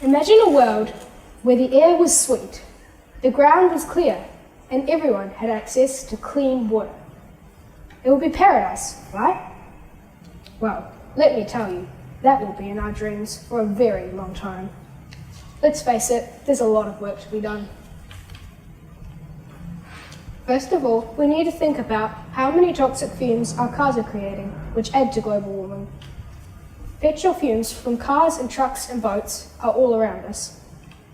Imagine a world where the air was sweet, the ground was clear, and everyone had access to clean water. It would be paradise, right? Well, let me tell you, that will be in our dreams for a very long time. Let's face it, there's a lot of work to be done. First of all, we need to think about how many toxic fumes our cars are creating, which add to global warming. Petrol fumes from cars and trucks and boats are all around us.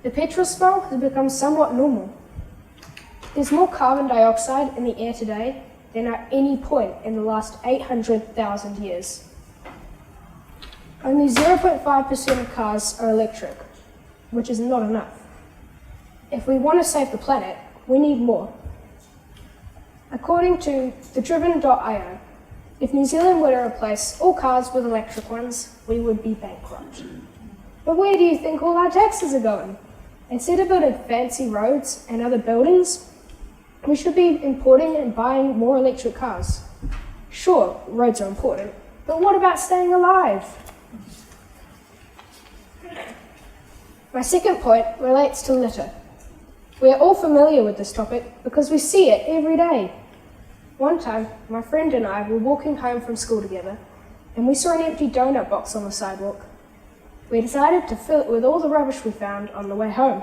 The petrol smell has become somewhat normal. There's more carbon dioxide in the air today than at any point in the last 800,000 years. Only 0.5% of cars are electric, which is not enough. If we want to save the planet, we need more. According to thedriven.io, if New Zealand were to replace all cars with electric ones, we would be bankrupt. But where do you think all our taxes are going? Instead of building fancy roads and other buildings, we should be importing and buying more electric cars. Sure, roads are important, but what about staying alive? My second point relates to litter. We are all familiar with this topic because we see it every day. One time, my friend and I were walking home from school together, and we saw an empty donut box on the sidewalk. We decided to fill it with all the rubbish we found on the way home.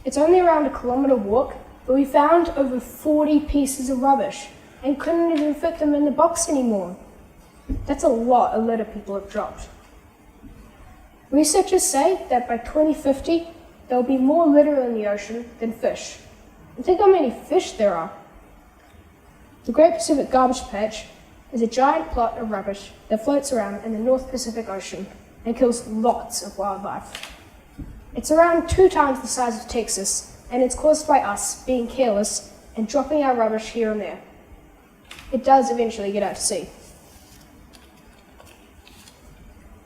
It's only around a kilometre walk, but we found over 40 pieces of rubbish and couldn't even fit them in the box anymore. That's a lot of litter people have dropped. Researchers say that by 2050, there will be more litter in the ocean than fish. And think how many fish there are. The Great Pacific Garbage Patch is a giant plot of rubbish that floats around in the North Pacific Ocean and kills lots of wildlife. It's around 2 times the size of Texas, and it's caused by us being careless and dropping our rubbish here and there. It does eventually get out to sea.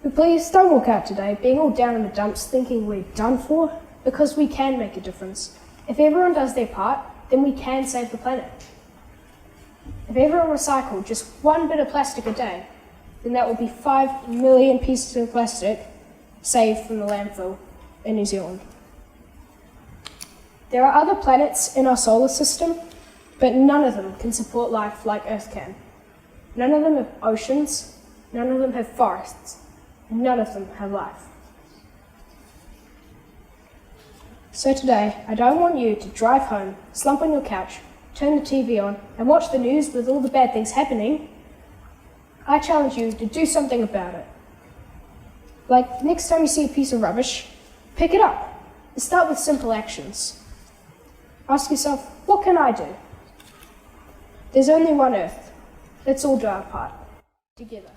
But please don't walk out today being all down in the dumps thinking we're done for, because we can make a difference. If everyone does their part, then we can save the planet. If everyone recycled just 1 bit of plastic a day, then that would be 5 million pieces of plastic saved from the landfill in New Zealand. There are other planets in our solar system, but none of them can support life like Earth can. None of them have oceans, none of them have forests, and none of them have life. So today, I don't want you to drive home, slump on your couch, turn the TV on, and watch the news with all the bad things happening. I challenge you to do something about it. Like, next time you see a piece of rubbish, pick it up and start with simple actions. Ask yourself, what can I do? There's only one Earth. Let's all do our part together.